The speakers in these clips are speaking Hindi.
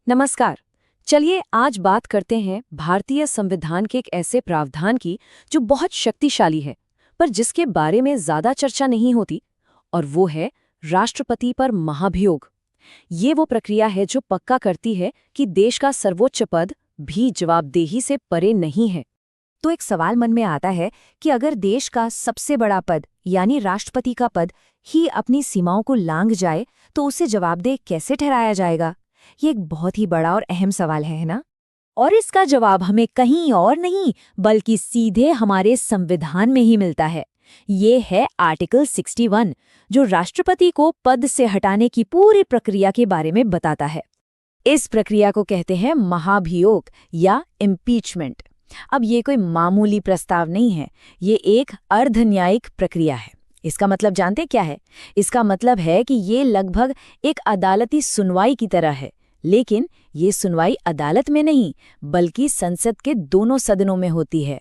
नमस्कार। चलिए आज बात करते हैं भारतीय संविधान के एक ऐसे प्रावधान की जो बहुत शक्तिशाली है, पर जिसके बारे में ज्यादा चर्चा नहीं होती, और वो है राष्ट्रपति पर महाभियोग। ये वो प्रक्रिया है जो पक्का करती है कि देश का सर्वोच्च पद भी जवाबदेही से परे नहीं है। तो एक सवाल मन में आता है कि अगर देश का सबसे बड़ा पद यानी राष्ट्रपति का पद ही अपनी सीमाओं को लांघ जाए तो उसे जवाबदेह कैसे ठहराया जाएगा? ये एक बहुत ही बड़ा और अहम सवाल है ना? और इसका जवाब हमें कहीं और नहीं बल्कि सीधे हमारे संविधान में ही मिलता है। ये है आर्टिकल 61, जो राष्ट्रपति को पद से हटाने की पूरी प्रक्रिया के बारे में बताता है। इस प्रक्रिया को कहते हैं महाभियोग या इम्पीचमेंट। अब ये कोई मामूली प्रस्ताव नहीं है, ये एक अर्धन्यायिक प्रक्रिया है। इसका मतलब जानते क्या है? इसका मतलब है कि ये लगभग एक अदालती सुनवाई की तरह है, लेकिन ये सुनवाई अदालत में नहीं बल्कि संसद के दोनों सदनों में होती है।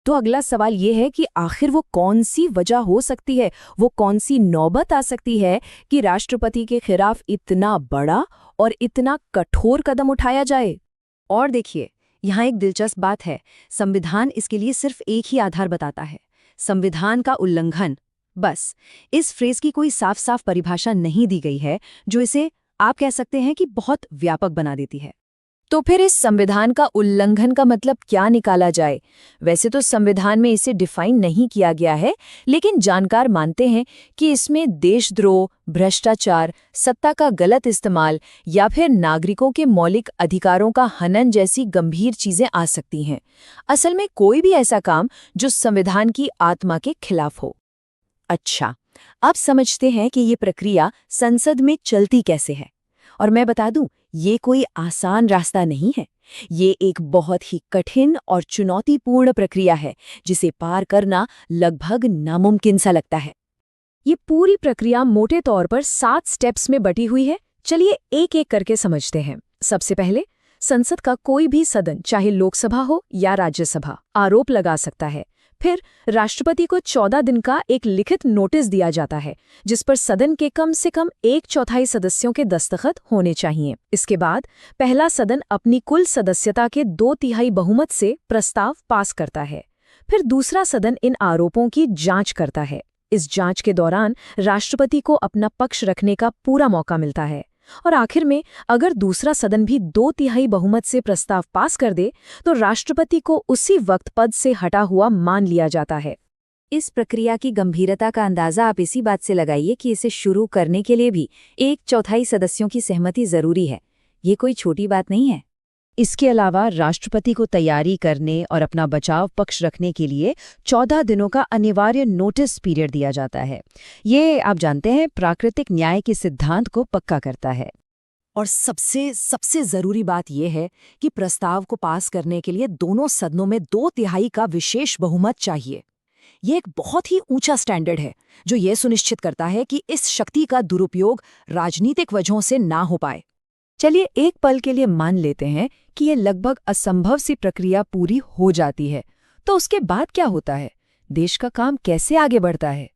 तो अगला सवाल ये है कि आखिर वो कौन सी वजह हो सकती है, वो कौन सी नौबत आ सकती है कि राष्ट्रपति के खिलाफ इतना बड़ा और इतना कठोर कदम उठाया जाए? और देखिए, यहाँ एक दिलचस्प बात है। संविधान इसके लिए सिर्फ एक ही आधार बताता है, संविधान का उल्लंघन। बस इस फ्रेज की कोई साफ साफ परिभाषा नहीं दी गई है, जो इसे आप कह सकते हैं कि बहुत व्यापक बना देती है। तो फिर इस संविधान का उल्लंघन का मतलब क्या निकाला जाए? वैसे तो संविधान में इसे डिफाइन नहीं किया गया है, लेकिन जानकार मानते हैं कि इसमें देशद्रोह, भ्रष्टाचार, सत्ता का गलत इस्तेमाल या फिर नागरिकों के मौलिक अधिकारों का हनन जैसी गंभीर चीजें आ सकती हैं। असल में कोई भी ऐसा काम जो संविधान की आत्मा के खिलाफ हो। अच्छा, अब समझते हैं कि ये प्रक्रिया संसद में चलती कैसे है। और मैं बता दूं, ये कोई आसान रास्ता नहीं है। ये एक बहुत ही कठिन और चुनौतीपूर्ण प्रक्रिया है, जिसे पार करना लगभग नामुमकिन सा लगता है। ये पूरी प्रक्रिया मोटे तौर पर 7 स्टेप्स में बटी हुई है। चलिए एक एक करके समझते हैं। सबसे पहले, संसद का कोई भी सदन, चाहे लोकसभा हो या राज्यसभा, आरोप लगा सकता है। फिर राष्ट्रपति को 14 दिन का एक लिखित नोटिस दिया जाता है, जिस पर सदन के कम से कम 1/4 सदस्यों के दस्तखत होने चाहिए। इसके बाद पहला सदन अपनी कुल सदस्यता के 2/3 बहुमत से प्रस्ताव पास करता है। फिर दूसरा सदन इन आरोपों की जांच करता है। इस जांच के दौरान राष्ट्रपति को अपना पक्ष रखने का पूरा मौका मिलता है। और आखिर में अगर दूसरा सदन भी 2/3 बहुमत से प्रस्ताव पास कर दे तो राष्ट्रपति को उसी वक्त पद से हटा हुआ मान लिया जाता है। इस प्रक्रिया की गंभीरता का अंदाजा आप इसी बात से लगाइए कि इसे शुरू करने के लिए भी 1/4 सदस्यों की सहमति जरूरी है। ये कोई छोटी बात नहीं है। इसके अलावा राष्ट्रपति को तैयारी करने और अपना बचाव पक्ष रखने के लिए 14 दिनों का अनिवार्य नोटिस पीरियड दिया जाता है। ये आप जानते हैं, प्राकृतिक न्याय के सिद्धांत को पक्का करता है। और सबसे जरूरी बात यह है कि प्रस्ताव को पास करने के लिए दोनों सदनों में 2/3 का विशेष बहुमत चाहिए। ये एक बहुत ही ऊंचा स्टैंडर्ड है, जो ये सुनिश्चित करता है कि इस शक्ति का दुरुपयोग राजनीतिक वजहों से ना हो पाए। चलिए एक पल के लिए मान लेते हैं कि ये लगभग असंभव सी प्रक्रिया पूरी हो जाती है, तो उसके बाद क्या होता है? देश का काम कैसे आगे बढ़ता है?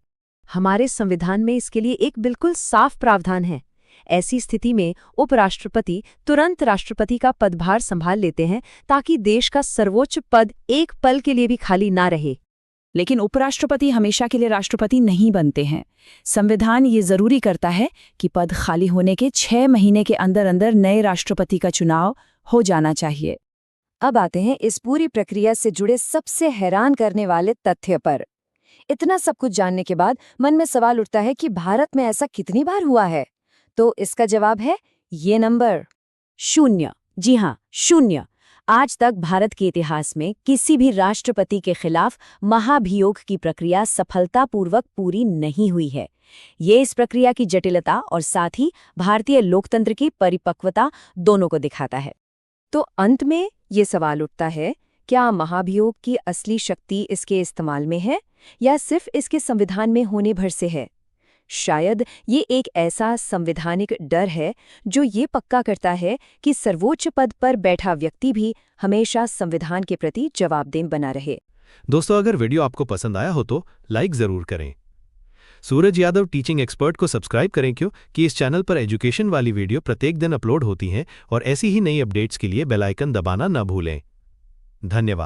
हमारे संविधान में इसके लिए एक बिल्कुल साफ प्रावधान है। ऐसी स्थिति में उपराष्ट्रपति तुरंत राष्ट्रपति का पदभार संभाल लेते हैं, ताकि देश का सर्वोच्च पद एक पल के लिए भी खाली ना रहे। लेकिन उपराष्ट्रपति हमेशा के लिए राष्ट्रपति नहीं बनते हैं। संविधान ये जरूरी करता है कि पद खाली होने के 6 महीने के अंदर अंदर नए राष्ट्रपति का चुनाव हो जाना चाहिए। अब आते हैं इस पूरी प्रक्रिया से जुड़े सबसे हैरान करने वाले तथ्य पर। इतना सब कुछ जानने के बाद मन में सवाल उठता है कि भारत में ऐसा कितनी बार हुआ है? तो इसका जवाब है ये नंबर 0। जी हाँ, 0। आज तक भारत के इतिहास में किसी भी राष्ट्रपति के खिलाफ महाभियोग की प्रक्रिया सफलतापूर्वक पूरी नहीं हुई है। ये इस प्रक्रिया की जटिलता और साथ ही भारतीय लोकतंत्र की परिपक्वता दोनों को दिखाता है। तो अंत में ये सवाल उठता है, क्या महाभियोग की असली शक्ति इसके इस्तेमाल में है या सिर्फ इसके संविधान में होने भर से है? शायद ये एक ऐसा संवैधानिक डर है जो ये पक्का करता है कि सर्वोच्च पद पर बैठा व्यक्ति भी हमेशा संविधान के प्रति जवाबदेह बना रहे। दोस्तों, अगर वीडियो आपको पसंद आया हो तो लाइक जरूर करें। सूरज यादव टीचिंग एक्सपर्ट को सब्सक्राइब करें क्योंकि इस चैनल पर एजुकेशन वाली वीडियो प्रत्येक दिन अपलोड होती हैं और ऐसी ही नई अपडेट्स के लिए बेल आइकन दबाना न भूलें। धन्यवाद।